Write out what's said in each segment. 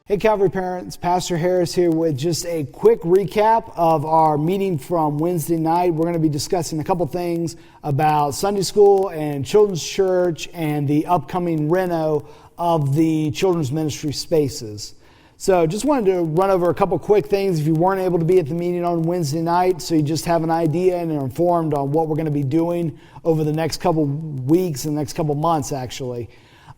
Hey Calvary parents, Pastor Harris here with just a quick recap of our meeting from Wednesday night. We're going to be discussing a couple things about Sunday school and children's church and the upcoming reno of the children's ministry spaces. So just wanted to run over a couple quick things if you weren't able to be at the meeting on Wednesday night, so you just have an idea and are informed on what we're going to be doing over the next couple weeks and next couple months actually.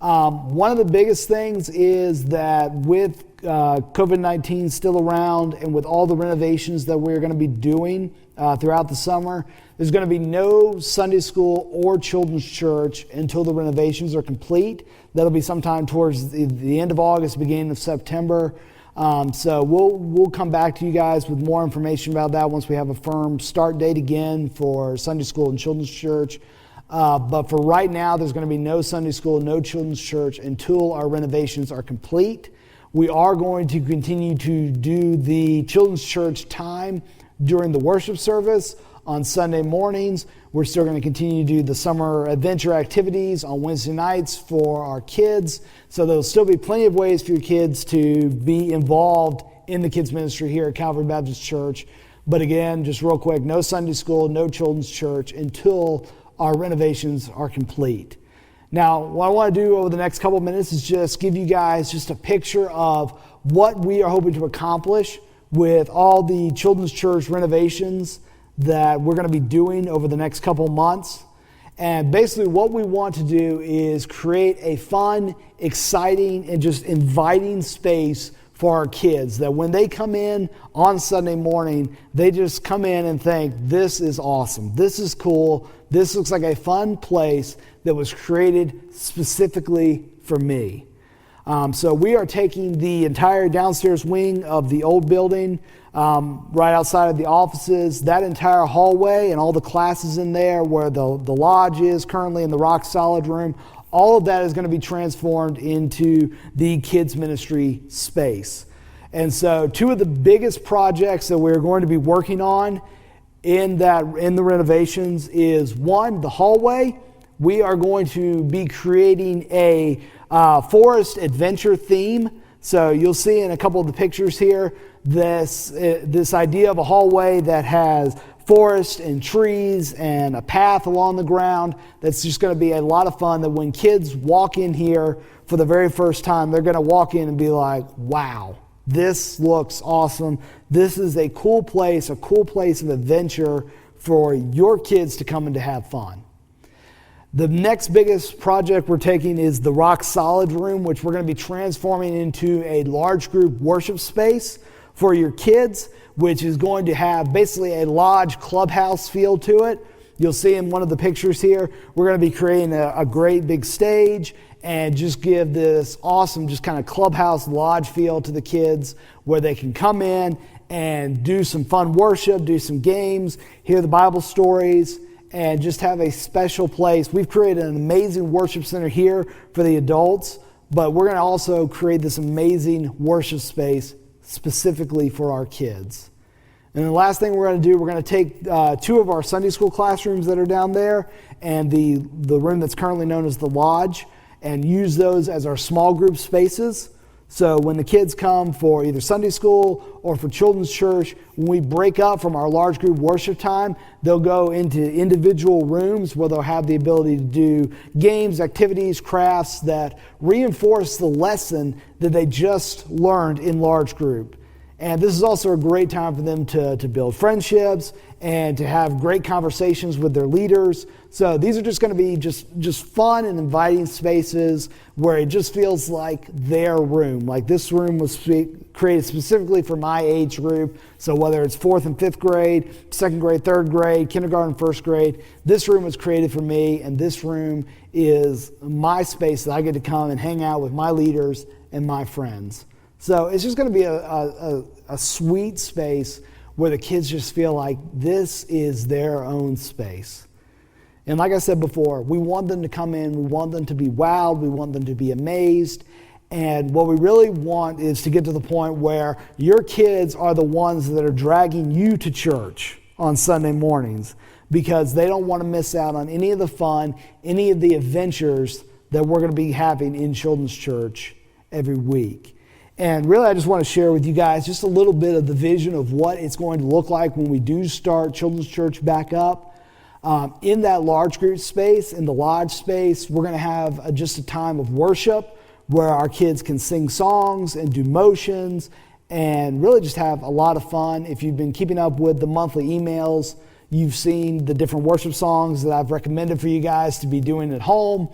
One of the biggest things is that with COVID-19 still around and with all the renovations that we're going to be doing throughout the summer, there's going to be no Sunday school or children's church until the renovations are complete. That'll be sometime towards the end of August, beginning of September. So we'll come back to you guys with more information about that once we have a firm start date again for Sunday school and children's church. But for right now, there's going to be no Sunday school, no children's church until our renovations are complete. We are going to continue to do the children's church time during the worship service on Sunday mornings. We're still going to continue to do the summer adventure activities on Wednesday nights for our kids. So there'll still be plenty of ways for your kids to be involved in the kids ministry here at Calvary Baptist Church. But again, just real quick, no Sunday school, no children's church until our renovations are complete. Now, what I want to do over the next couple of minutes is just give you guys just a picture of what we are hoping to accomplish with all the children's church renovations that we're going to be doing over the next couple of months. And basically what we want to do is create a fun, exciting, and just inviting space for our kids, that when they come in on Sunday morning, they just come in and think, this is awesome, this is cool, this looks like a fun place that was created specifically for me. So we are taking the entire downstairs wing of the old building, right outside of the offices, that entire hallway and all the classes in there where the lodge is currently in the rock solid room. All of that is going to be transformed into the kids ministry space. And so two of the biggest projects that we're going to be working on in the renovations is one, the hallway. We are going to be creating a forest adventure theme. So you'll see in a couple of the pictures here, this idea of a hallway that has forest and trees and a path along the ground. That's just going to be a lot of fun, that when kids walk in here for the very first time, they're going to walk in and be like, wow, this looks awesome. This is a cool place of adventure for your kids to come and to have fun. The next biggest project we're taking is the rock solid room, which we're going to be transforming into a large group worship space for your kids, which is going to have basically a lodge clubhouse feel to it. You'll see in one of the pictures here, we're going to be creating a great big stage and just give this awesome just kind of clubhouse lodge feel to the kids, where they can come in and do some fun worship, do some games, hear the Bible stories, and just have a special place. We've created an amazing worship center here for the adults, but we're going to also create this amazing worship space specifically for our kids. And the last thing we're going to do, we're going to take two of our Sunday school classrooms that are down there and the room that's currently known as the lodge, and use those as our small group spaces. So when the kids come for either Sunday school or for children's church, when we break up from our large group worship time, they'll go into individual rooms where they'll have the ability to do games, activities, crafts that reinforce the lesson that they just learned in large group. And this is also a great time for them to build friendships and to have great conversations with their leaders. So these are just going to be just fun and inviting spaces where it just feels like their room. Like this room was created specifically for my age group. So whether it's 4th and 5th grade, 2nd grade, 3rd grade, kindergarten, 1st grade, this room was created for me, and this room is my space that I get to come and hang out with my leaders and my friends. So it's just going to be a sweet space where the kids just feel like this is their own space. And like I said before, we want them to come in, we want them to be wowed, we want them to be amazed. And what we really want is to get to the point where your kids are the ones that are dragging you to church on Sunday mornings, because they don't want to miss out on any of the fun, any of the adventures that we're going to be having in children's church every week. And really, I just want to share with you guys just a little bit of the vision of what it's going to look like when we do start Children's Church back up. In that large group space, in the lodge space, we're going to have just a time of worship where our kids can sing songs and do motions and really just have a lot of fun. If you've been keeping up with the monthly emails, you've seen the different worship songs that I've recommended for you guys to be doing at home.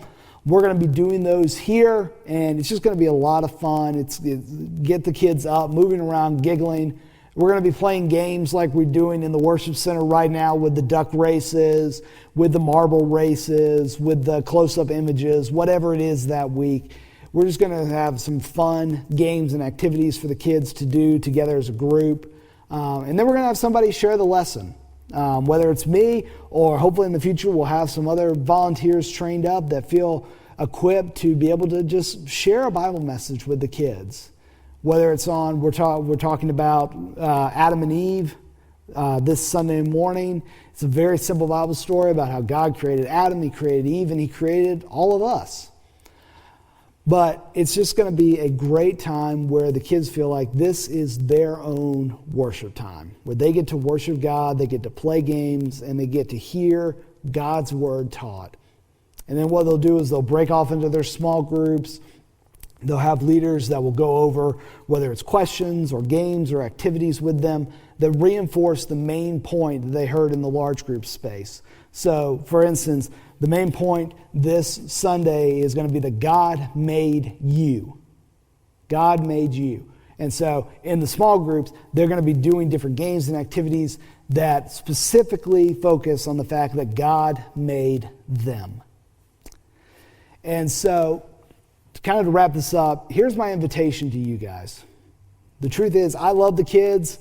We're going to be doing those here, and it's just going to be a lot of fun. It's get the kids up, moving around, giggling. We're going to be playing games like we're doing in the worship center right now with the duck races, with the marble races, with the close-up images, whatever it is that week. We're just going to have some fun games and activities for the kids to do together as a group. And then we're going to have somebody share the lesson. Whether it's me or hopefully in the future we'll have some other volunteers trained up that feel equipped to be able to just share a Bible message with the kids. Whether it's on, we're talking about Adam and Eve this Sunday morning. It's a very simple Bible story about how God created Adam, He created Eve, and He created all of us. But it's just going to be a great time where the kids feel like this is their own worship time, where they get to worship God, they get to play games, and they get to hear God's word taught. And then what they'll do is they'll break off into their small groups. They'll have leaders that will go over whether it's questions or games or activities with them that reinforce the main point that they heard in the large group space. So, for instance, the main point this Sunday is going to be that God made you. God made you. And so in the small groups, they're going to be doing different games and activities that specifically focus on the fact that God made them. And so, to wrap this up, here's my invitation to you guys. The truth is, I love the kids.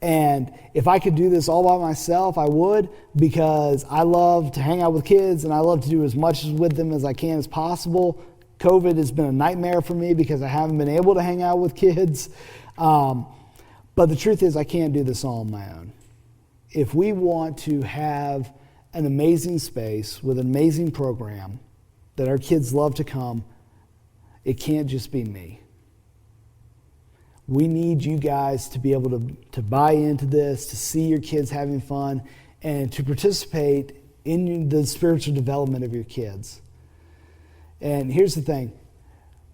And if I could do this all by myself, I would, because I love to hang out with kids and I love to do as much with them as I can as possible. COVID has been a nightmare for me because I haven't been able to hang out with kids. But the truth is, I can't do this all on my own. If we want to have an amazing space with an amazing program that our kids love to come, it can't just be me. We need you guys to be able to buy into this, to see your kids having fun, and to participate in the spiritual development of your kids. And here's the thing.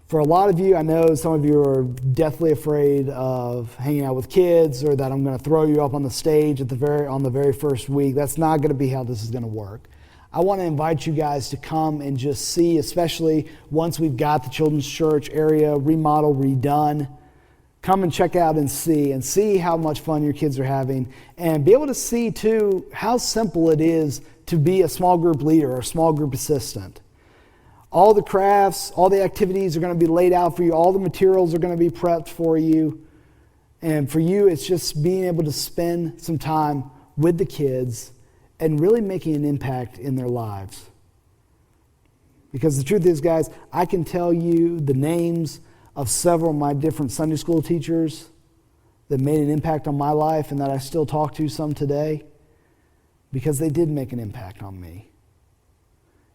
For a lot of you, I know some of you are deathly afraid of hanging out with kids, or that I'm going to throw you up on the stage on the very first week. That's not going to be how this is going to work. I want to invite you guys to come and just see, especially once we've got the Children's Church area remodeled, redone. Come and check out and see how much fun your kids are having, and be able to see too how simple it is to be a small group leader or a small group assistant. All the crafts, all the activities are going to be laid out for you. All the materials are going to be prepped for you. And for you, it's just being able to spend some time with the kids and really making an impact in their lives. Because the truth is, guys, I can tell you the names of several of my different Sunday school teachers that made an impact on my life and that I still talk to some today, because they did make an impact on me.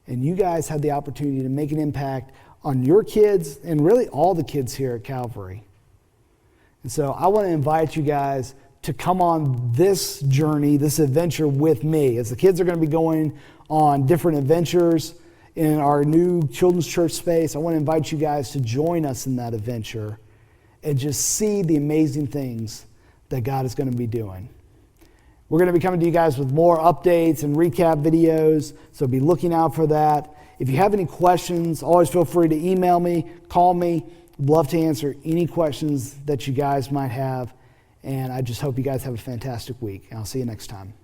And you guys had the opportunity to make an impact on your kids and really all the kids here at Calvary. And so I want to invite you guys to come on this journey, this adventure with me. As the kids are going to be going on different adventures in our new Children's Church space, I want to invite you guys to join us in that adventure and just see the amazing things that God is going to be doing. We're going to be coming to you guys with more updates and recap videos, so be looking out for that. If you have any questions, always feel free to email me, call me. I'd love to answer any questions that you guys might have, and I just hope you guys have a fantastic week. And I'll see you next time.